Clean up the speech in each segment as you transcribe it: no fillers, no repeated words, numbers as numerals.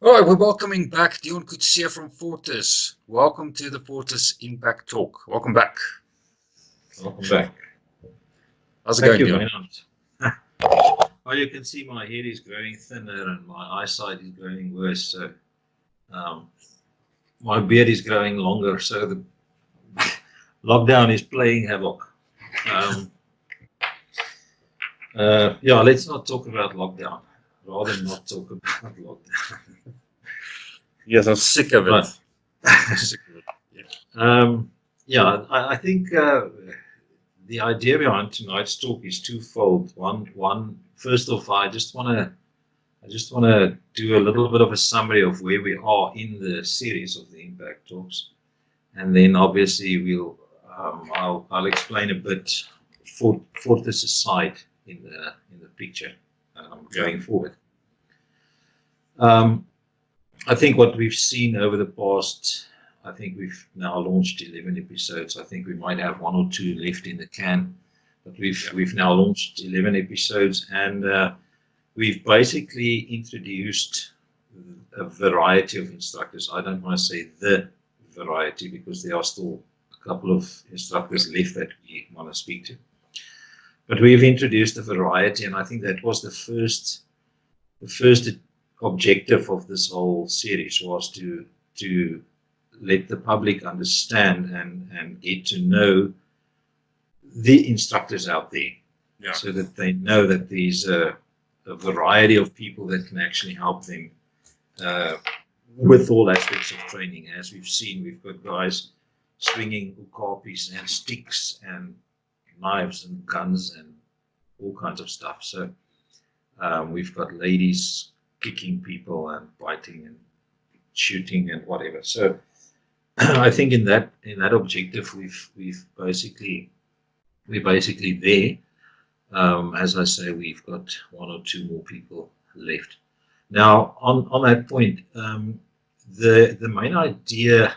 All right, we're welcoming back Dion Kutsia from Fortis. Welcome to the Fortis Impact Talk. Welcome back. Welcome back. How's it Thank going, you, Dion? Maynard. Well, you can see my head is growing thinner and my eyesight is growing worse. So um, my beard is growing longer. So the lockdown is playing havoc. Um, yeah, let's not talk about lockdown. Rather not talk about lockdown. Yes, I'm sick of it. But I'm sick of it. I think the idea behind tonight's talk is twofold. First off, I just want to do a little bit of a summary of where we are in the series of the Impact Talks, and then obviously I'll explain a bit for this side in the picture going forward. Um, I think what we've seen over the past, I think we've now launched 11 episodes. I think we might have one or two left in the can, but we've now launched 11 episodes, and we've basically introduced a variety of instructors. I don't want to say the variety because there are still a couple of instructors left that we want to speak to. But we've introduced a variety, and I think that was the first objective of this whole series was to let the public understand and get to know the instructors out there, so that they know that there's a variety of people that can actually help them with all aspects of training. As we've seen, we've got guys swinging ukapis and sticks and knives and guns and all kinds of stuff. So we've got ladies kicking people and biting and shooting and whatever. So I think in that objective, we're basically there. As I say, we've got one or two more people left. Now, on that point, the main idea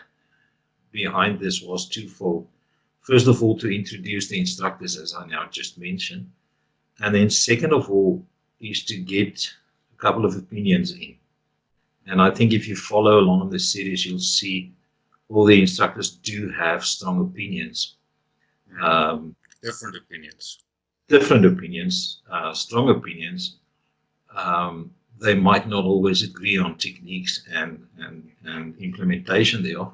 behind this was twofold. First of all, to introduce the instructors, as I now just mentioned, and then second of all, is to get a couple of opinions in. And I think if you follow along in the series, you'll see all the instructors do have strong opinions. Different opinions. Strong opinions. They might not always agree on techniques and implementation thereof,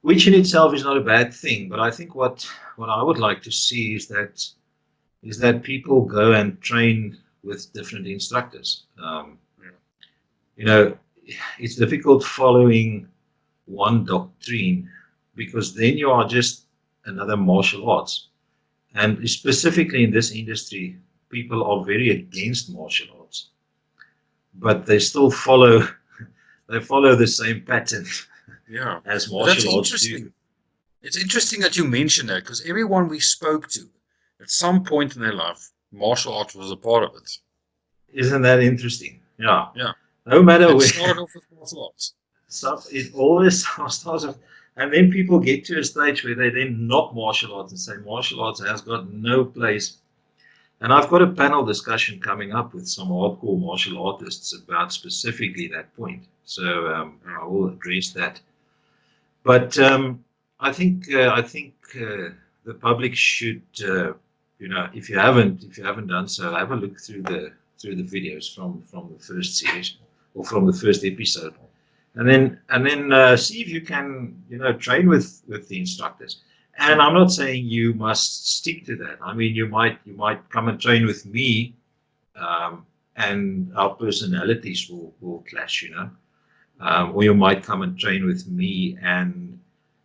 which in itself is not a bad thing. But I think what I would like to see is that people go and train with different instructors. You know, it's difficult following one doctrine because then you are just another martial arts. And specifically in this industry, people are very against martial arts, but they still follow the same pattern as martial arts do. It's interesting that you mention that because everyone we spoke to at some point in their life, martial arts was a part of it. Isn't that interesting? Yeah. Yeah. No matter It started off with martial arts. So it always starts off, and then people get to a stage where they then knock martial arts and say martial arts has got no place. And I've got a panel discussion coming up with some hardcore martial artists about specifically that point. So I will address that. But I think the public should, if you haven't done so, have a look through the videos from the first series or from the first episode, and then see if you can train with the instructors. And I'm not saying you must stick to that. I mean, you might come and train with me, and our personalities will clash, or you might come and train with me, and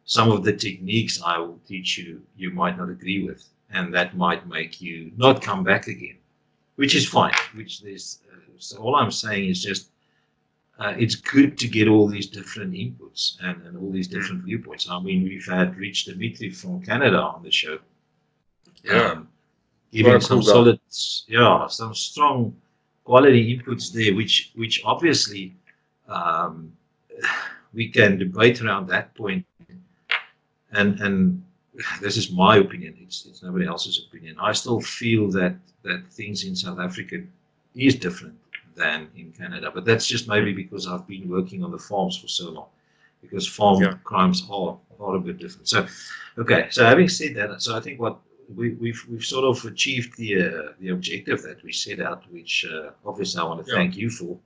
some of the techniques I will teach you might not agree with, and that might make you not come back again, which is fine. So all I'm saying is just it's good to get all these different inputs and all these different viewpoints. I mean, we've had Rich Dimitri from Canada on the show, giving some solid, some strong quality inputs there, which obviously we can debate around that point. And this is my opinion. It's nobody else's opinion. I still feel that things in South Africa is different than in Canada. But that's just maybe because I've been working on the farms for so long, because farm crimes are a bit different. So, okay. So having said that, so I think what we've sort of achieved the objective that we set out, which obviously I want to thank you for.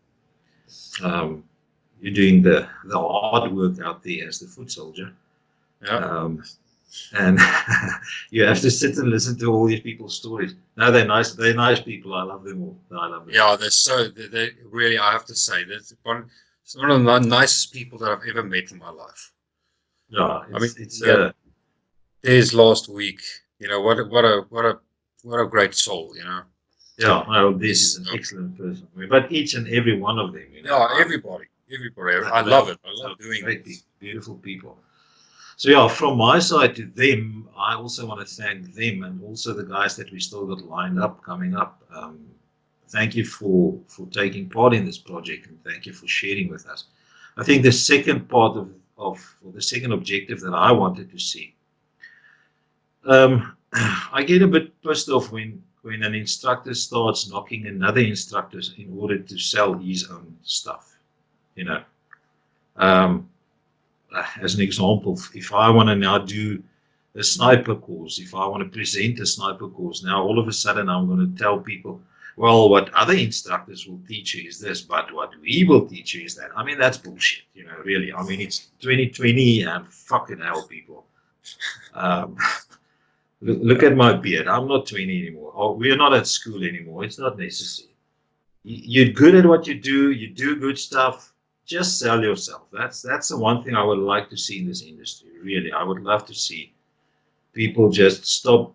You're doing the hard work out there as the foot soldier. And you have to sit and listen to all these people's stories. No, they're nice. They're nice people. I love them all. I love them. Yeah, they really. I have to say that's one of the nicest people that I've ever met in my life. Yeah, I mean, there's last week. What a great soul. Yeah, well, this is an excellent person. But each and every one of them. Yeah, everybody. I love it. I love doing it. Beautiful people. So yeah, from my side to them, I also want to thank them and also the guys that we still got lined up coming up. Thank you for taking part in this project, and thank you for sharing with us. I think the second part of or the second objective that I wanted to see, I get a bit pissed off when an instructor starts knocking another instructor in order to sell his own stuff. As an example, if I want to now do a sniper course, if I want to present a sniper course, now all of a sudden I'm going to tell people, well, what other instructors will teach you is this, but what we will teach you is that. I mean, that's bullshit, really. I mean, it's 2020 and fucking hell, people. Look at my beard. I'm not 20 anymore. Oh, we're not at school anymore. It's not necessary. You're good at what you do good stuff. Just sell yourself. That's the one thing I would like to see in this industry. Really, I would love to see people just stop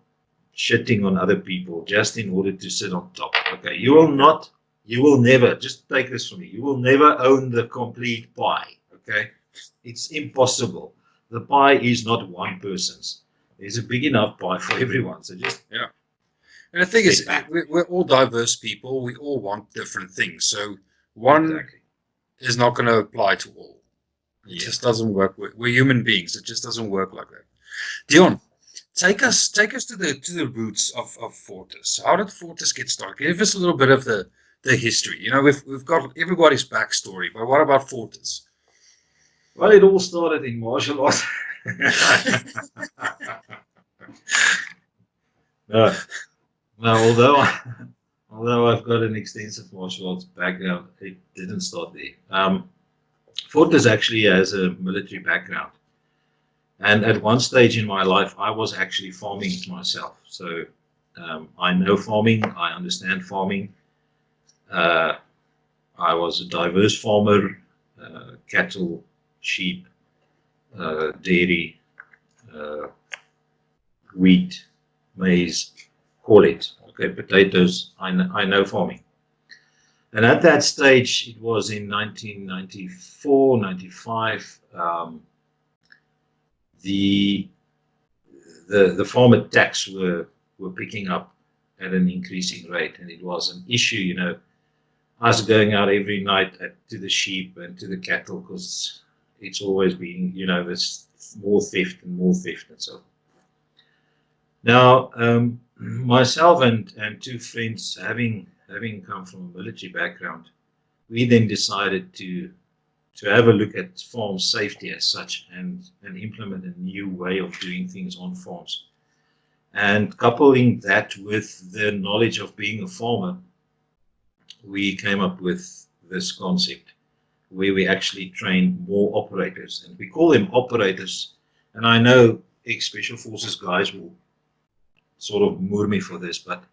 shitting on other people just in order to sit on top. Okay, you will never, just take this from me, you will never own the complete pie. Okay, it's impossible. The pie is not one person's. There's a big enough pie for everyone. So just And the thing is, we're all diverse people. We all want different things. So one is not going to apply to all. It just doesn't work. We're human beings. It just doesn't work like that. Dion, take us to the roots of Fortis. How did Fortis get started? Give us a little bit of the history. We've got everybody's backstory, but what about Fortis? Well, it all started in martial arts. No, although I've got an extensive martial arts background, it didn't start there. Fortis actually has a military background. And at one stage in my life, I was actually farming myself. So I know farming. I understand farming. I was a diverse farmer, cattle, sheep, dairy, wheat, maize, call it. Okay, potatoes. I know farming. And at that stage, it was in 1994, 95. The farm attacks were picking up at an increasing rate, and it was an issue, us going out every night to the sheep and to the cattle, because it's always been, there's more theft and so on. Now, myself and two friends, having come from a military background, we then decided to have a look at farm safety as such and implement a new way of doing things on farms. And coupling that with the knowledge of being a farmer, we came up with this concept where we actually train more operators. And we call them operators. And I know ex-Special Forces guys will sort of moor me for this, but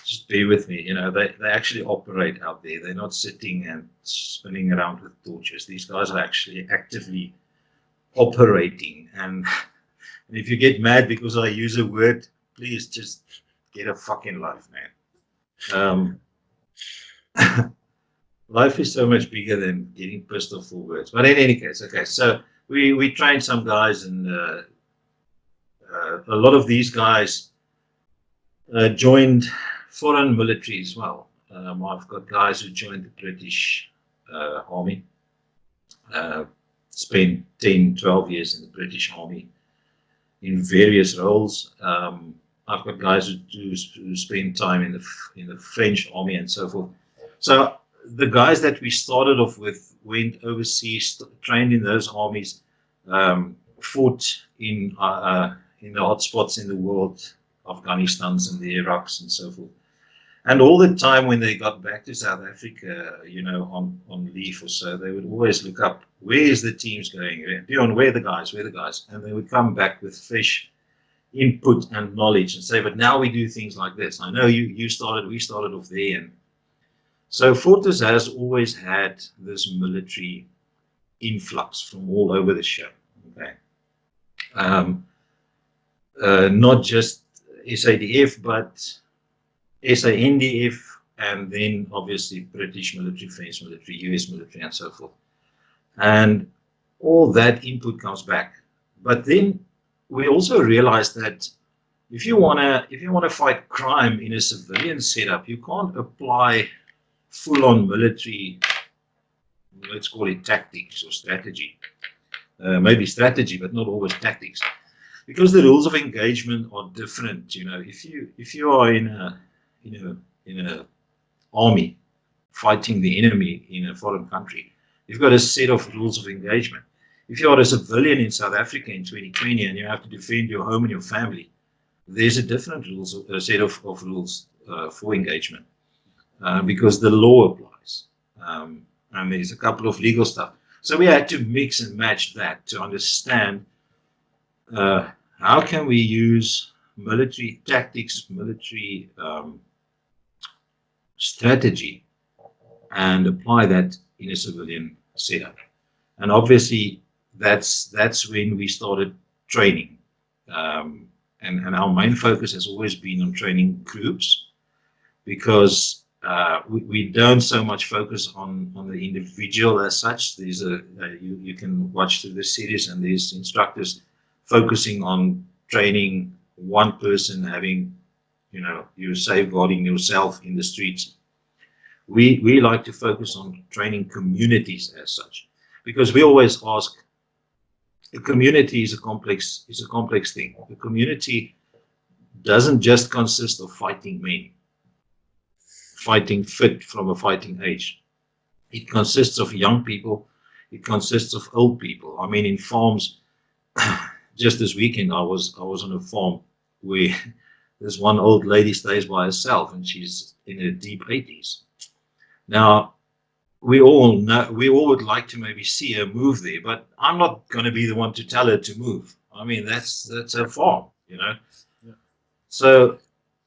just bear with me. They actually operate out there. They're not sitting and spinning around with torches. These guys are actually actively operating. And if you get mad because I use a word, please just get a fucking life, man. Life is so much bigger than getting pissed off for words. But in any case, okay, so we trained some guys, and a lot of these guys joined foreign military as well. I've got guys who joined the British Army, spent 10, 12 years in the British Army in various roles. I've got guys who spend time in the French Army and so forth. So the guys that we started off with went overseas, trained in those armies, fought in the hotspots in the world, Afghanistan's and the Iraqs and so forth. And all the time when they got back to South Africa, on leave or so, they would always look up, where is the teams going? Dion, where are the guys? Where are the guys? And they would come back with fresh input and knowledge and say, but now we do things like this. I know we started off there. And so Fortis has always had this military influx from all over the show. Okay. Not just SADF, but SANDF, and then obviously British military, French military, US military, and so forth. And all that input comes back. But then we also realize that if you want to fight crime in a civilian setup, you can't apply full-on military, let's call it tactics or strategy. Maybe strategy, but not always tactics, because the rules of engagement are different. If you are in a army fighting the enemy in a foreign country, you've got a set of rules of engagement. If you are a civilian in South Africa in 2020 and you have to defend your home and your family, there's a different set of rules for engagement, because the law applies, and there's a couple of legal stuff. So we had to mix and match that to understand how can we use military tactics, military strategy, and apply that in a civilian setup. And obviously that's when we started training. And our main focus has always been on training groups, because we don't so much focus on the individual as such. There's you can watch through the series, and there's instructors focusing on training one person, having you safeguarding yourself in the streets. We like to focus on training communities as such, because we always ask, the community is a complex thing. The community doesn't just consist of fighting men, fighting fit from a fighting age. It consists of young people. It consists of old people. I mean, in farms, just this weekend, I was on a farm where this one old lady stays by herself, and she's in her deep 80s. Now, we all would like to maybe see her move there, but I'm not going to be the one to tell her to move. I mean, that's her farm, Yeah. So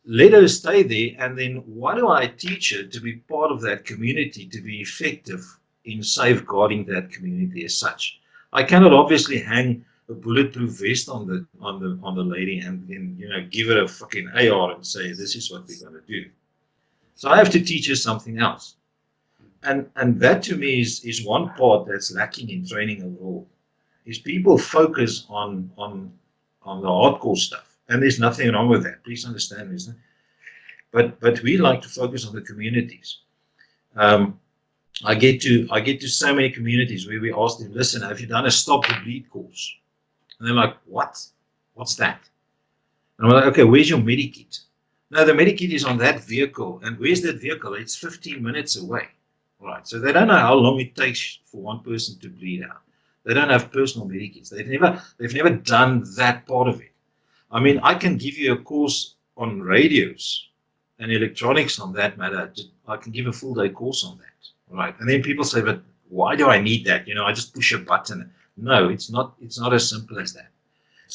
let her stay there, and then what do I teach her to be part of that community, to be effective in safeguarding that community as such? I cannot obviously hang a bulletproof vest on the lady and then give her a fucking AR and say, this is what we're going to do. So I have to teach her something else. And that to me is one part that's lacking in training overall, is people focus on the hardcore stuff, and there's nothing wrong with that. Please understand this. But we like to focus on the communities. I get to so many communities where we ask them, listen, have you done a stop the bleed course? And they're like, what? What's that? And I'm like, okay, where's your medikit? No, the medikit is on that vehicle. And where's that vehicle? It's 15 minutes away. Right. So they don't know how long it takes for one person to bleed out. They don't have personal medikits. They've never done that part of it. I mean, I can give you a course on radios and electronics on that matter. I can give a full day course on that. Right. And then people say, but why do I need that? I just push a button. No, it's not as simple as that.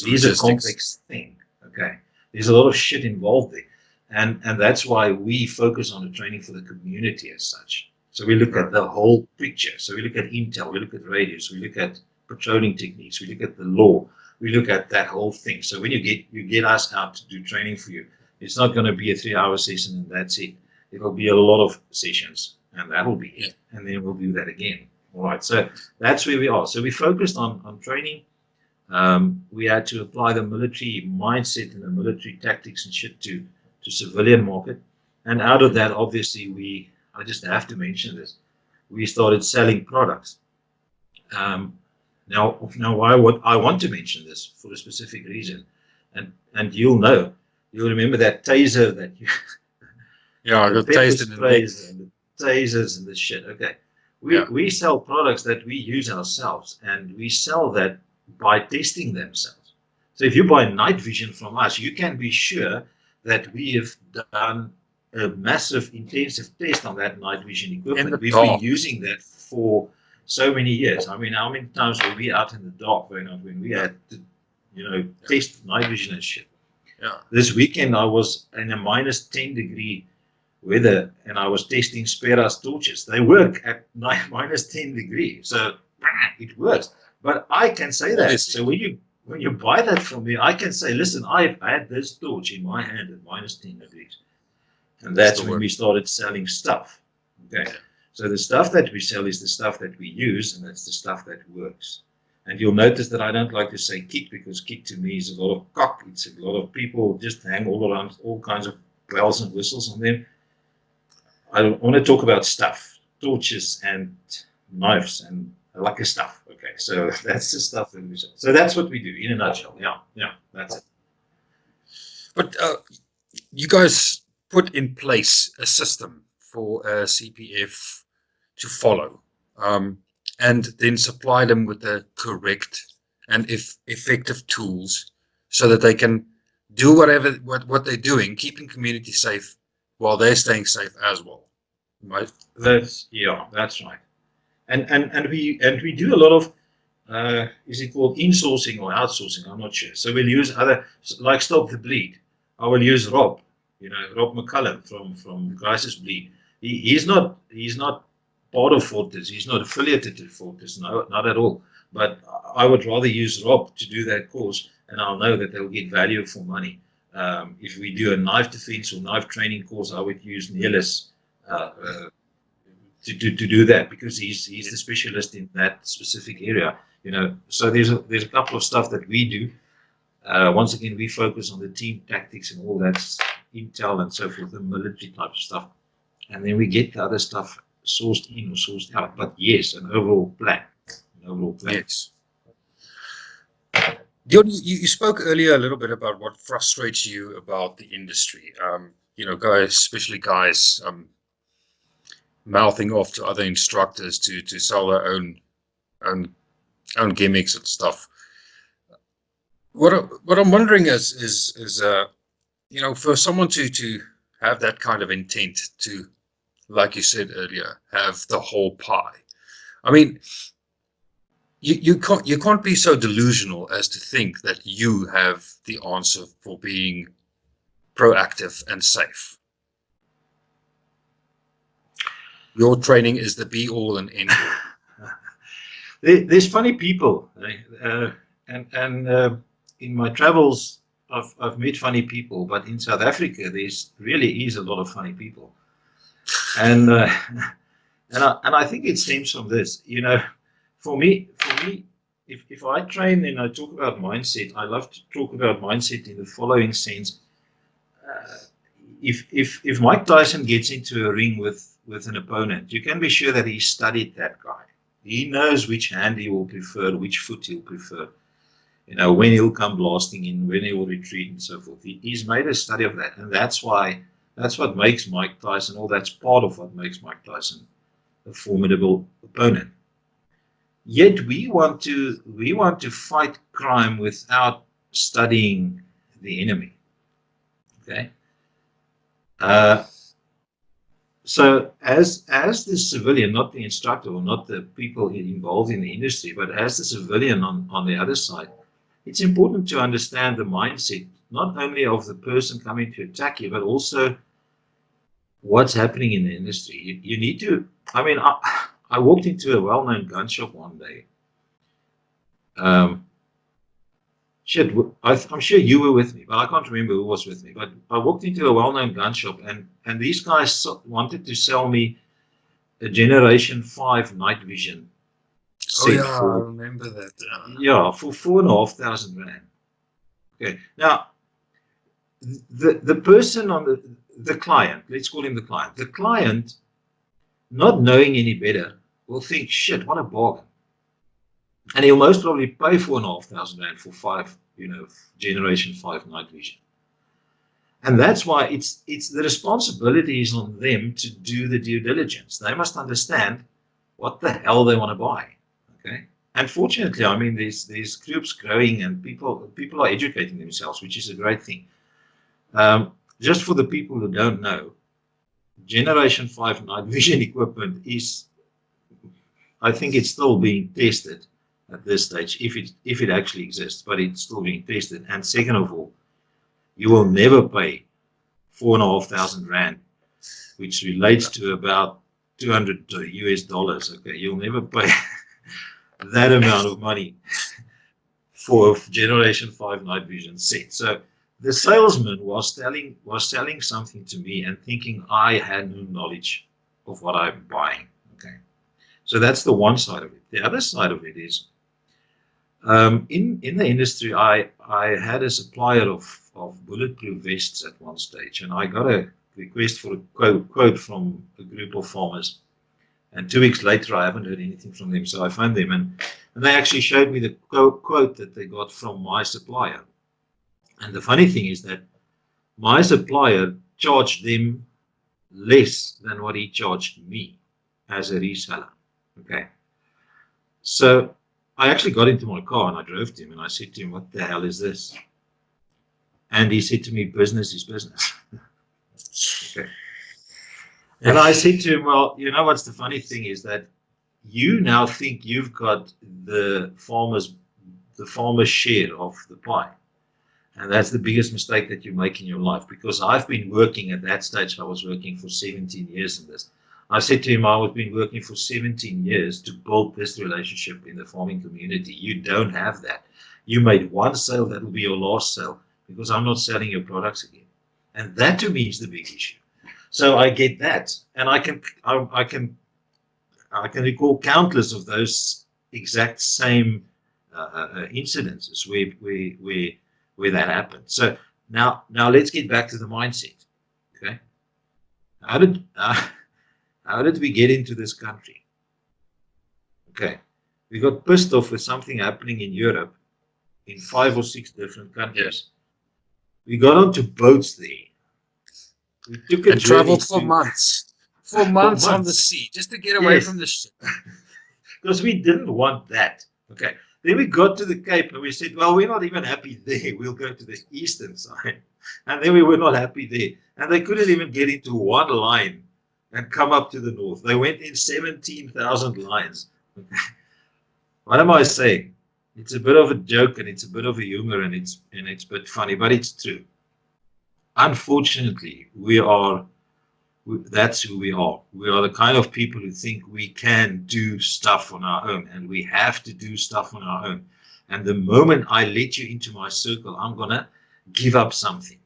It is a complex thing. Okay. There's a lot of shit involved there. And that's why we focus on the training for the community as such. So we look at the whole picture. So we look at intel, we look at radios, we look at patrolling techniques, we look at the law, we look at that whole thing. So when you get us out to do training for you, it's not going to be a 3-hour session and that's it. It will be a lot of sessions, and that'll be it. And then we'll do that again. All right. So that's where we are. So we focused on training. We had to apply the military mindset and the military tactics and shit to civilian market. And out of that, obviously, I just have to mention this, we started selling products. Now, why I want to mention this for a specific reason, and you'll remember that taser that you, I got tased in the neck. And the tasers and this shit. Okay. Yeah. We sell products that we use ourselves, and we sell that by testing themselves. So if you buy night vision from us, you can be sure that we have done a massive intensive test on that night vision In equipment. the We've been dark. using that for so many years. I mean, how many times were we out in the dark when we had to, test night vision and shit? Yeah. This weekend I was in a minus 10 degree weather, and I was testing Spera's torches. They work at minus 10 degrees, so it works. But I can say that. Obviously. So when you buy that from me, I can say, listen, I've had this torch in my hand at minus 10 degrees. And that's when we started selling stuff. Okay. So the stuff that we sell is the stuff that we use, and that's the stuff that works. And you'll notice that I don't like to say kit, because kit to me is a lot of cock. It's a lot of people just hang all around all kinds of bells and whistles on them. I want to talk about stuff, torches and knives and lucky stuff. Okay, so that's the stuff that we sell. So that's what we do in a nutshell. Yeah, that's it. But you guys put in place a system for CPF to follow, and then supply them with the correct and effective tools so that they can do what they're doing, keeping community safe while they're staying safe as well. Right? That's right. And we do a lot of is it called insourcing or outsourcing? I'm not sure. So we'll use other, like Stop the Bleed. I will use Rob, Rob McCullum from Crisis Bleed. He's not part of Fortis. He's not affiliated to Fortis. No, not at all. But I would rather use Rob to do that course, and I'll know that they'll get value for money. If we do a knife defense or knife training course, I would use Nelis to do that, because he's the specialist in that specific area. So there's a couple of stuff that we do. Once again, we focus on the team tactics and all that intel and so forth, the military type of stuff, and then we get the other stuff sourced in or sourced out. But yes, an overall plan. Yes. Dion, you spoke earlier a little bit about what frustrates you about the industry. Guys, especially guys, mouthing off to other instructors to sell their own gimmicks and stuff. What I'm wondering is for someone to have that kind of intent to, like you said earlier, have the whole pie. I mean, you can't be so delusional as to think that you have the answer for being proactive and safe. Your training is the be all and end all. There's funny people, and in my travels, I've met funny people. But in South Africa, there's really is a lot of funny people, and I think it stems from this. For me, if I train and I talk about mindset, I love to talk about mindset in the following sense. If Mike Tyson gets into a ring with an opponent, you can be sure that he studied that guy. He knows which hand he will prefer, which foot he'll prefer. When he'll come blasting in, when he will retreat, and so forth. He's made a study of that, and that's what makes Mike Tyson, or that's part of what makes Mike Tyson a formidable opponent. Yet we want to fight crime without studying the enemy. Okay. So as the civilian, not the instructor or not the people involved in the industry, but as the civilian on the other side, it's important to understand the mindset, not only of the person coming to attack you, but also what's happening in the industry. You need to, I walked into a well-known gun shop one day. I'm sure you were with me, but I can't remember who was with me. But I walked into a well-known gun shop, and these guys wanted to sell me a Generation 5 night vision set. I remember that. For 4,500 rand. Okay, now the person on the client, let's call him the client, not knowing any better, will think, shit, what a bargain. And he'll most probably pay 4,500 rand for 5, Generation 5 night vision. And that's why it's the responsibility is on them to do the due diligence. They must understand what the hell they want to buy. Okay. And fortunately, I mean, there's groups growing and people are educating themselves, which is a great thing. Just for the people who don't know, Generation 5 night vision equipment is, I think it's still being tested at this stage, if it actually exists, but it's still being tested. And second of all, you will never pay 4,500 rand, which relates to about 200 US dollars. Okay, you'll never pay that amount of money for a Generation 5 night vision set. So the salesman was selling something to me and thinking I had no knowledge of what I'm buying. Okay, so that's the one side of it. The other side of it is, in the industry, I had a supplier of bulletproof vests at one stage, and I got a request for a quote from a group of farmers. And 2 weeks later, I haven't heard anything from them. So I phoned them, and they actually showed me the quote that they got from my supplier. And the funny thing is that my supplier charged them less than what he charged me as a reseller. Okay. So I actually got into my car and I drove to him and I said to him, "What the hell is this?" And he said to me, "Business is business." Okay. And I said to him, "Well, you know what's the funny thing is that you now think you've got the farmer's share of the pie. And that's the biggest mistake that you make in your life, because I've been working at that stage. I was working for 17 years in this. I said to him, I've been working for 17 years to build this relationship in the farming community. You don't have that. You made one sale, that will be your last sale, because I'm not selling your products again." And that to me is the big issue. So I get that, and I can recall countless of those exact same incidences where that happened. So now let's get back to the mindset. Okay, how did we get into this country? Okay, we got pissed off with something happening in Europe, in 5 or 6 different countries. We got onto boats there. We took a and traveled for months. For months on the sea, just to get away from the ship. Because we didn't want that. Okay. Then we got to the Cape and we said, well, we're not even happy there. We'll go to the eastern side. And then we were not happy there. And they couldn't even get into one line and come up to the north. They went in 17,000 lines. What am I saying? It's a bit of a joke and it's a bit of a humor and it's a bit funny, but it's true. Unfortunately, that's who we are. We are the kind of people who think we can do stuff on our own, and we have to do stuff on our own. And the moment I let you into my circle, I'm going to give up something.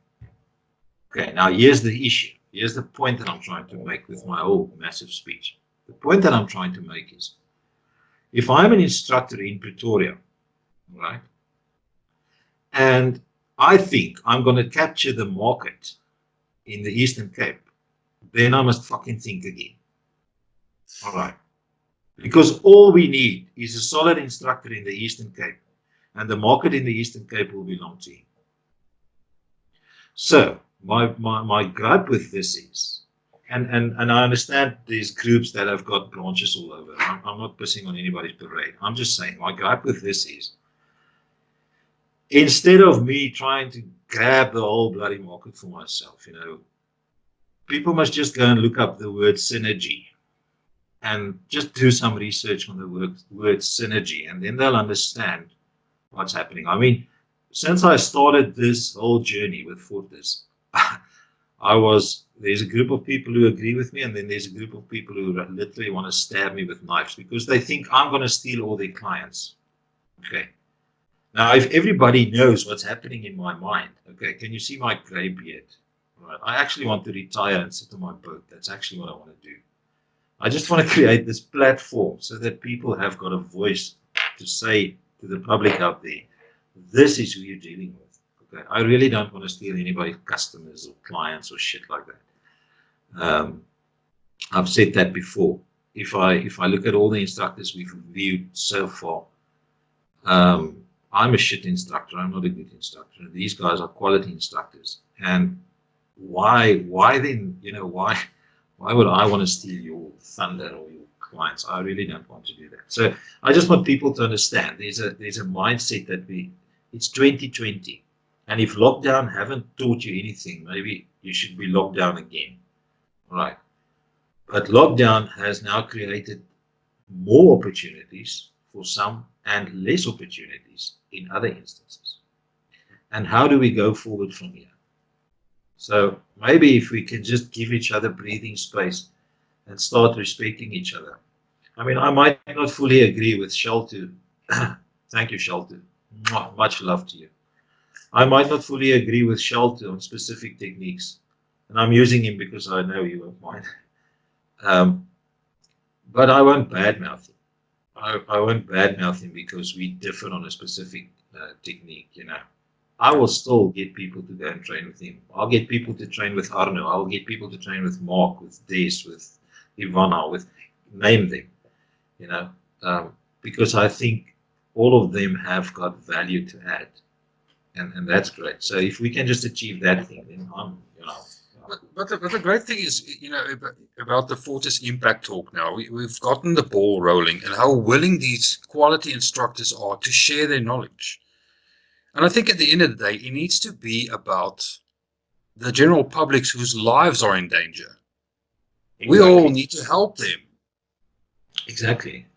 Okay, now here's the issue. Here's the point that I'm trying to make with my whole massive speech. The point that I'm trying to make is, if I'm an instructor in Pretoria, right, and I think I'm going to capture the market in the Eastern Cape, then I must fucking think again. All right. Because all we need is a solid instructor in the Eastern Cape, and the market in the Eastern Cape will belong to him. So my gripe with this is, and I understand there's groups that have got branches all over. I'm not pissing on anybody's parade. I'm just saying my gripe with this is, instead of me trying to grab the whole bloody market for myself, people must just go and look up the word synergy and just do some research on the word synergy, and then they'll understand what's happening. I mean, since I started this whole journey with Fortis, there's a group of people who agree with me, and then there's a group of people who literally want to stab me with knives because they think I'm going to steal all their clients. Okay. Now, if everybody knows what's happening in my mind, okay, can you see my gray beard? Right. I actually want to retire and sit on my boat. That's actually what I want to do. I just want to create this platform so that people have got a voice to say to the public out there, this is who you're dealing with. Okay, I really don't want to steal anybody's customers or clients or shit like that. I've said that before. If I look at all the instructors we've reviewed so far, I'm a shit instructor. I'm not a good instructor. These guys are quality instructors, and why then, why would I want to steal your thunder or your clients? I really don't want to do that. So I just want people to understand there's a mindset that it's 2020, and if lockdown haven't taught you anything, maybe you should be locked down again, right? But lockdown has now created more opportunities for some and less opportunities in other instances. And how do we go forward from here? So maybe if we can just give each other breathing space and start respecting each other. I mean, I might not fully agree with Shelter. Thank you, Shelter. Much love to you. I might not fully agree with Shelter on specific techniques, and I'm using him because I know he won't mind. Um, but I won't badmouth him. I won't badmouth him because we differ on a specific technique. I will still get people to go and train with him. I'll get people to train with Arno. I'll get people to train with Mark, with Des, with Ivana, with name them, you know, because I think all of them have got value to add, and that's great. So if we can just achieve that thing, then But the great thing is, about the Fortis Impact Talk now, we've gotten the ball rolling and how willing these quality instructors are to share their knowledge. And I think at the end of the day, it needs to be about the general public whose lives are in danger. We all need to help them. Exactly.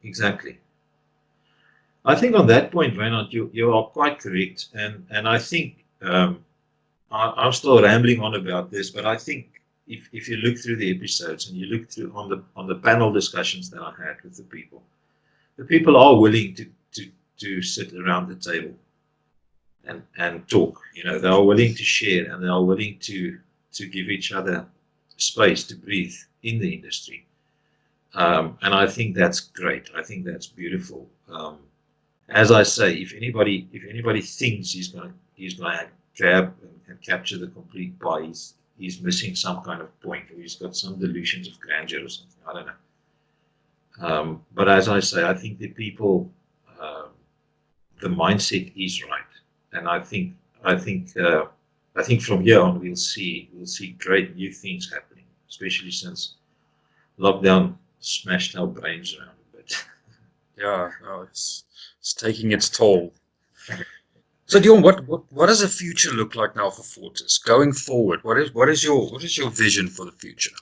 I think on that point, Reinhard, you are quite correct, and I think I'm still rambling on about this, but I think if you look through the episodes and you look through on the panel discussions that I had with the people are willing to sit around the table and talk. They are willing to share, and they are willing to give each other space to breathe in the industry. And I think that's great. I think that's beautiful. As I say, if anybody thinks he's going to grab and capture the complete pie, he's missing some kind of point, or he's got some delusions of grandeur or something. I don't know. But as I say, I think the people, the mindset is right, and I think from here on we'll see great new things happening, especially since lockdown smashed our brains around a bit. Yeah, it's taking its toll. So, Dion, what does the future look like now for Fortis going forward? What is your vision for the future?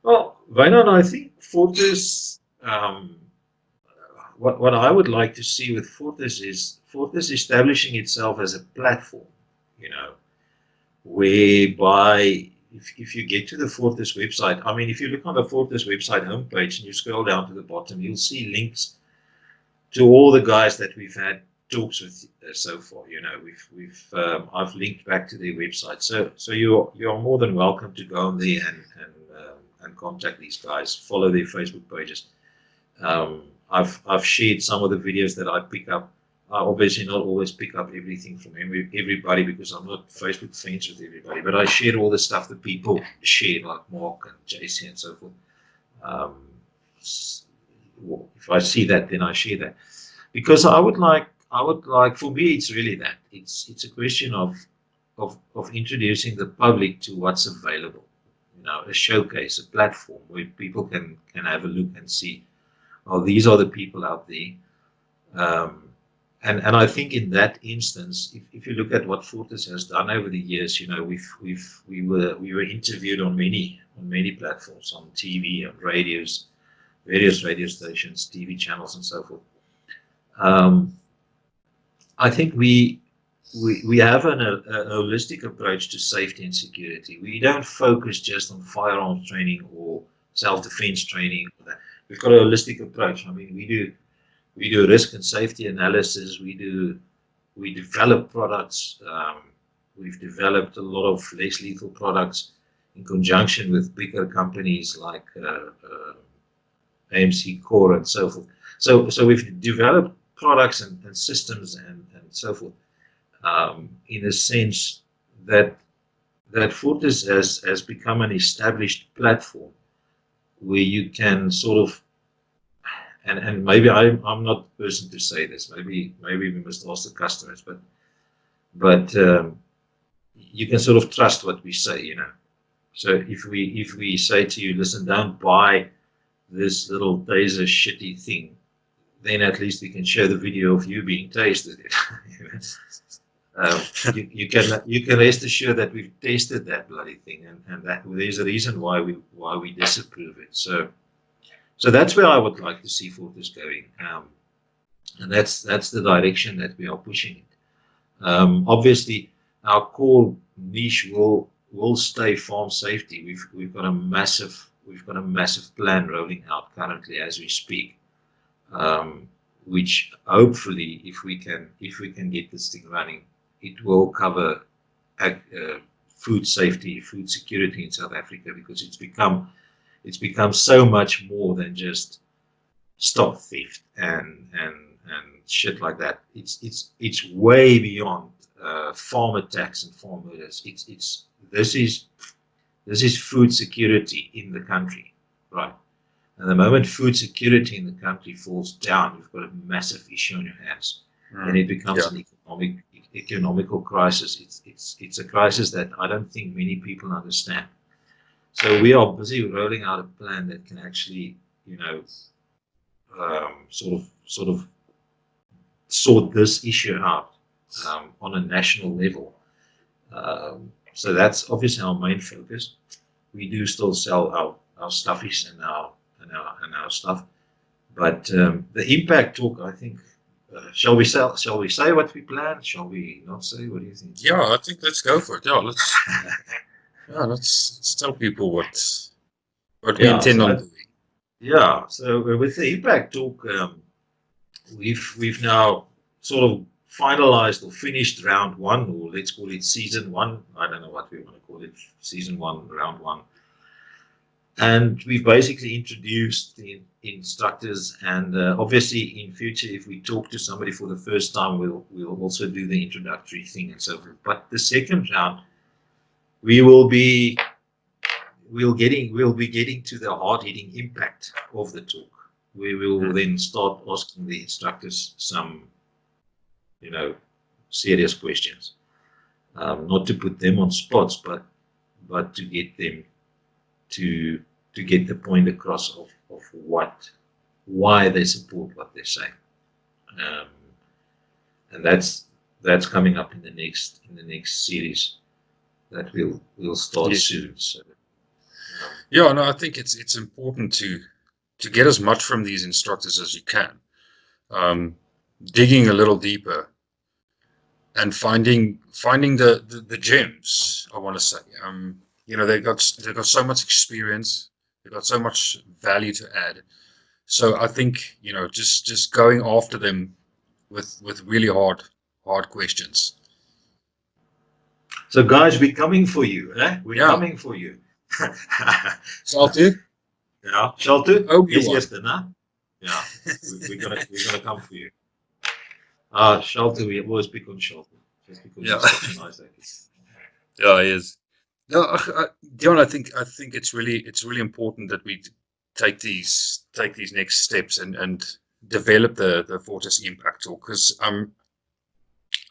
Well, Wynand, I think Fortis, what I would like to see with Fortis is Fortis establishing itself as a platform, you know, whereby if you get to the Fortis website, I mean, if you look on the Fortis website homepage and you scroll down to the bottom, you'll see links to all the guys that we've had talks with so far. I've linked back to their website, so you're more than welcome to go on there and contact these guys, follow their Facebook pages. I've shared some of the videos that I pick up. I obviously not always pick up everything from everybody because I'm not Facebook friends with everybody, but I share all the stuff that people share, like Mark and JC and so forth. Um, if I see that, then I share that because I would like for me it's really that it's a question of introducing the public to what's available, a showcase, a platform where people can have a look and see, oh, these are the people out there. um, and I think in that instance, if you look at what Fortis has done over the years, we were interviewed on many platforms, on TV, on radios, various radio stations, TV channels, and so forth. um, I think we have a holistic approach to safety and security. We don't focus just on firearms training or self-defense training. We've got a holistic approach. I mean, we do risk and safety analysis. We develop products. We've developed a lot of less lethal products in conjunction with bigger companies like AMC Core and so forth. So we've developed products and systems and so forth, in a sense that Fortis has become an established platform where you can sort of, and maybe I'm not the person to say this. Maybe we must ask the customers, but you can sort of trust what we say, you know. So if we say to you, listen, don't buy this little taser shitty thing, then at least we can show the video of you being tasted it. You know? You can rest assured that we've tested that bloody thing, and that there's a reason why we disapprove it. So that's where I would like to see Fortis going, and that's the direction that we are pushing it. Obviously, our core niche will stay farm safety. We've got a massive plan rolling out currently as we speak, which hopefully, if we can get this thing running, it will cover food safety, food security in South Africa, because it's become so much more than just stock theft and shit like that. It's way beyond farm attacks and farm murders. This is food security in the country, right? And the moment food security in the country falls down, you've got a massive issue on your hands, and it becomes an economical crisis. It's a crisis that I don't think many people understand. So we are busy rolling out a plan that can actually, you know, sort of sort this issue out on a national level. So that's obviously our main focus. We do still sell our stuffies and our stuff, but the impact talk, I think. Shall we say what we plan? Shall we not say? What do you think? Yeah, I think let's go for it. Yeah, let's tell people what we intend on doing. Yeah. So with the impact talk, we've now sort of finalized or finished round one, or let's call it season one. I don't know what we want to call it. Season one, round one. And we've basically introduced the instructors, and obviously in future, if we talk to somebody for the first time, we'll also do the introductory thing and so forth. But the second round, we'll be getting to the hard-hitting impact of the talk. We will then start asking the instructors some, you know, serious questions, not to put them on spots, but to get them to get the point across of why they support what they're saying, and that's coming up in the next series that we'll start soon. So, yeah, no, I think it's important to get as much from these instructors as you can, digging a little deeper and finding the gems. I want to say, you know, they've got so much experience. They've got so much value to add. So I think, you know, just going after them with really hard questions. So guys, we're coming for you. We're coming for you. Shaltu? Yeah, Shaltu? Yes, huh? Yeah, we're gonna come for you. Shaltu, we always pick on Shaltu just because he's such a nice actor. Yeah, he is. No, Dion, I think it's really important that we take these next steps and develop the Fortis impact talk, because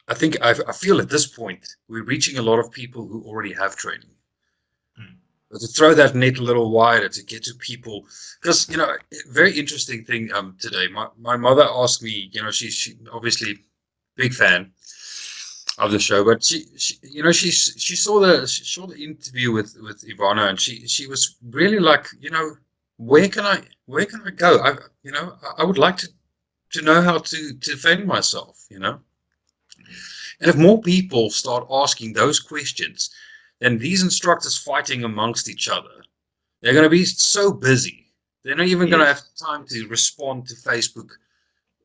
I think I feel at this point we're reaching a lot of people who already have training. But to throw that net a little wider to get to people, because, you know, very interesting thing today. My mother asked me, you know, she obviously big fan of the show, but she you know, she saw the interview with Ivana, and she was really like, you know, where can I go? I would like to know how to defend myself, you know. And if more people start asking those questions, then these instructors fighting amongst each other, they're going to be so busy. They're not even going to have time to respond to Facebook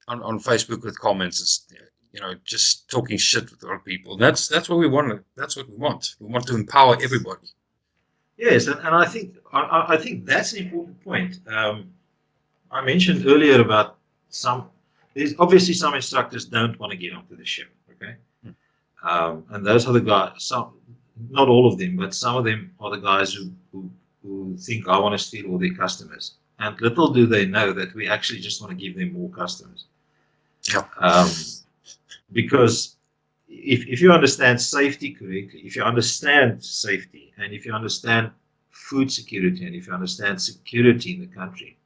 on Facebook with comments. You know, just talking shit with other people. That's what we want. That's what we want. We want to empower everybody. Yes, and I think that's an important point. I mentioned earlier about there's obviously some instructors don't want to get onto the ship. Okay. And those are the guys, not all of them, but some of them are the guys who think, I want to steal all their customers. And little do they know that we actually just want to give them more customers. Yeah. Because if you understand safety correctly, if you understand safety, and if you understand food security, and if you understand security in the country,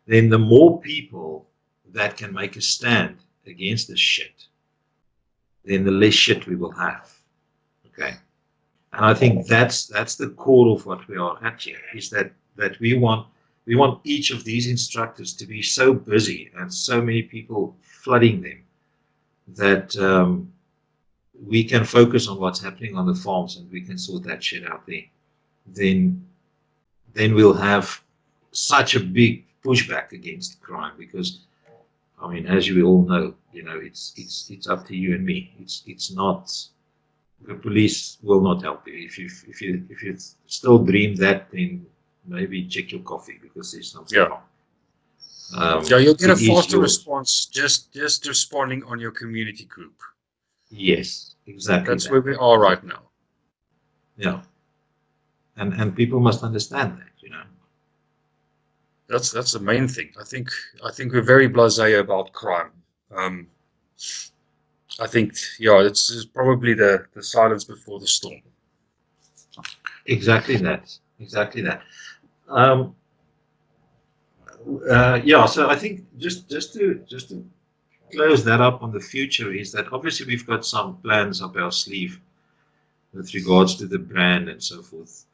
then the more people that can make a stand against this shit, then the less shit we will have. Okay. And I think that's the core of what we are at here, is that we want each of these instructors to be so busy and so many people flooding them that we can focus on what's happening on the farms and we can sort that shit out there. Then we'll have such a big pushback against crime, because I mean, as you all know, it's up to you and me. It's not, the police will not help you. If you still dream that, then maybe check your coffee, because there's something wrong. Yeah, you'll get a faster response just responding on your community group. Yes, exactly. That's where we are right now. Yeah, and people must understand that. That's the main thing. I think we're very blasé about crime. I think, yeah, it's probably the silence before the storm. Exactly that. Exactly that. Yeah. So I think just to close that up on the future, is that obviously we've got some plans up our sleeve with regards to the brand and so forth,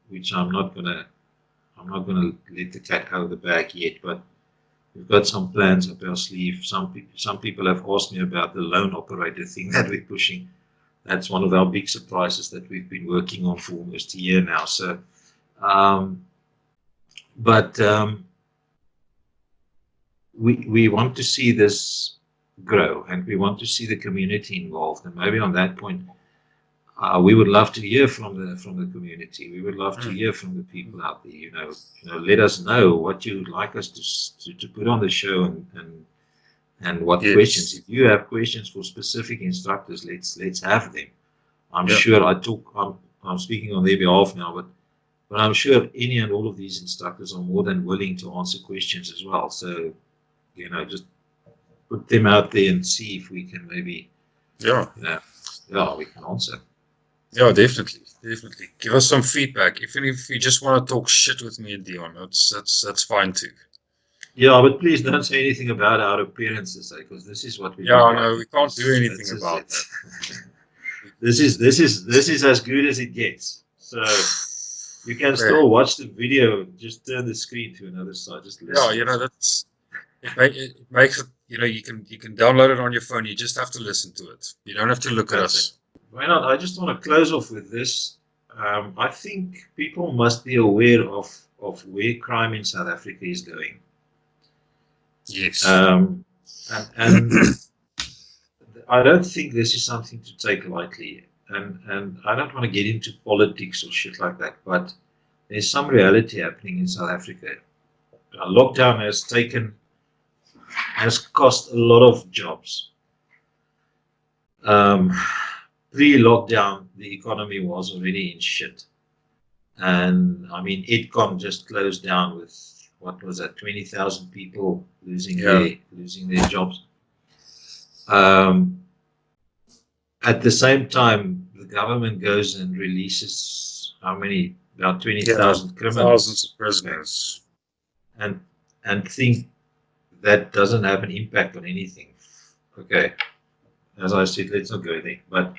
which I'm not gonna let the cat out of the bag yet, but we've got some plans up our sleeve. Some people have asked me about the loan operator thing that we're pushing. That's one of our big surprises that we've been working on for almost a year now. So, we want to see this grow, and we want to see the community involved. And maybe on that point, we would love to hear from the community. We would love to hear from the people out there. Let us know what you would like us to put on the show, and what questions. If you have questions for specific instructors, let's have them. I'm sure I'm speaking on their behalf now, but I'm sure any and all of these instructors are more than willing to answer questions as well. So, just put them out there and see if we can maybe, we can answer. Yeah, definitely. Give us some feedback. Even if you just want to talk shit with me and Dion, that's fine too. Yeah, but please don't say anything about our appearances, because this is what we do. Yeah, no, we can't do anything about that. This is as good as it gets. So you can still watch the video. Just turn the screen to another side. Just listen. Yeah, that's it makes it. You can download it on your phone. You just have to listen to it. You don't have to look at us. Why not? I just want to close off with this. I think people must be aware of where crime in South Africa is going. Yes. And I don't think this is something to take lightly. And I don't want to get into politics or shit like that, but there's some reality happening in South Africa. Lockdown has cost a lot of jobs. Pre-lockdown, the economy was already in shit. And I mean, Edcom just closed down with, what was that, 20,000 people losing their jobs. At the same time, the government goes and releases how many? About 20,000 criminals. Thousands of prisoners. And think that doesn't have an impact on anything. Okay. As I said, let's not go there. But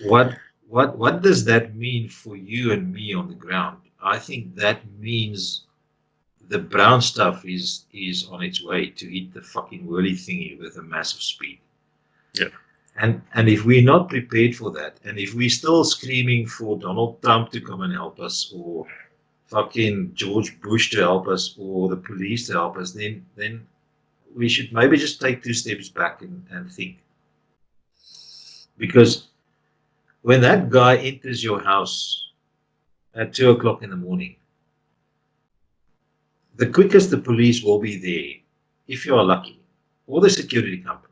what does that mean for you and me on the ground? I think that means the brown stuff is on its way to hit the fucking whirly thingy with a massive speed. Yeah. And if we're not prepared for that, and if we're still screaming for Donald Trump to come and help us, or fucking George Bush to help us, or the police to help us, then we should maybe just take 2 steps back and think. Because when that guy enters your house at 2 o'clock in the morning, the quickest the police will be there, if you are lucky, or the security company,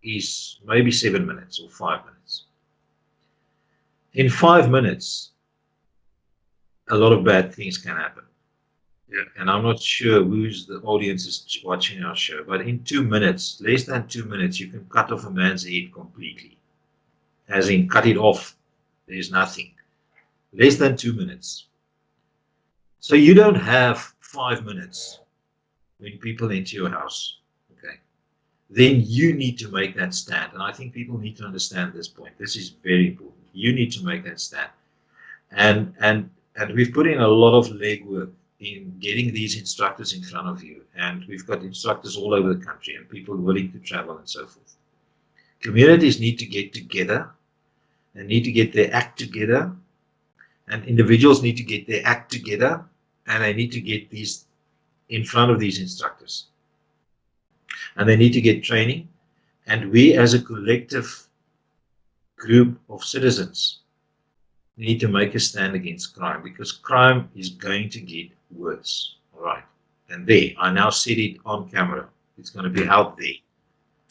is maybe 7 minutes or 5 minutes. In 5 minutes, a lot of bad things can happen. Yeah. And I'm not sure who's the audience is watching our show, but in 2 minutes, less than 2 minutes, you can cut off a man's head completely. As in, cut it off. There's nothing. Less than 2 minutes. So you don't have 5 minutes when people enter your house. Okay. Then you need to make that stand. And I think people need to understand this point. This is very important. You need to make that stand. And we've put in a lot of legwork in getting these instructors in front of you. And we've got instructors all over the country and people willing to travel and so forth. Communities need to get together and need to get their act together. And individuals need to get their act together and they need to get these in front of these instructors. And they need to get training. And we as a collective group of citizens need to make a stand against crime because crime is going to get worse. All right. And there, I now said it on camera. It's going to be out there.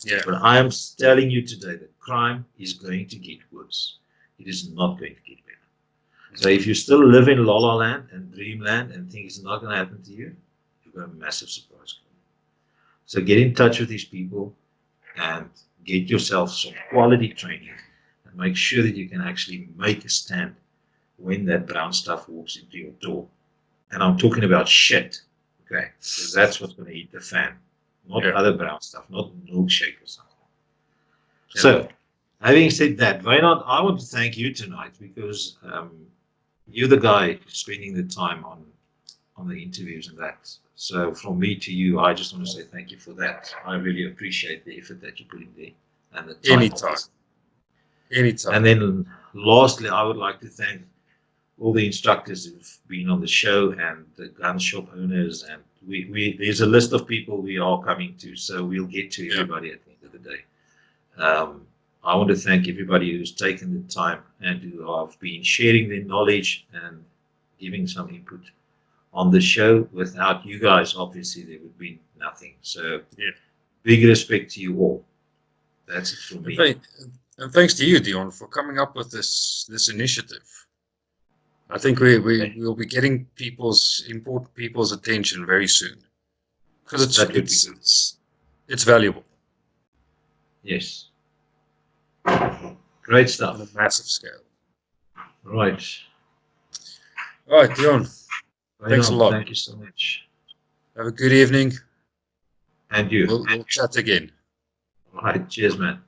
Yeah. But I am telling you today that crime is going to get worse. It is not going to get better. So if you still live in La La Land and Dreamland and think it's not going to happen to you, you've got a massive surprise coming. So get in touch with these people and get yourself some quality training and make sure that you can actually make a stand when that brown stuff walks into your door. And I'm talking about shit, okay? Because that's what's going to eat the fan, not other brown stuff, not milkshake or something. Yeah. So, having said that, Wynand, I want to thank you tonight because you're the guy spending the time on the interviews and that. So from me to you, I just want to say thank you for that. I really appreciate the effort that you put in there and the time. Anytime. And then lastly, I would like to thank all the instructors who've been on the show and the gun shop owners. And we there's a list of people we are coming to, so we'll get to everybody at the end of the day. I want to thank everybody who's taken the time and who have been sharing their knowledge and giving some input on the show. Without you guys, obviously, there would be nothing. So, big respect to you all. That's it from me. And thanks to you, Dion, for coming up with this initiative. I think we will be getting important people's attention very soon because it's valuable. Yes. Great stuff. On a massive scale. Right. All right, Dion. Thanks a lot. Thank you so much. Have a good evening. And you. We'll chat again. All right. Cheers, man.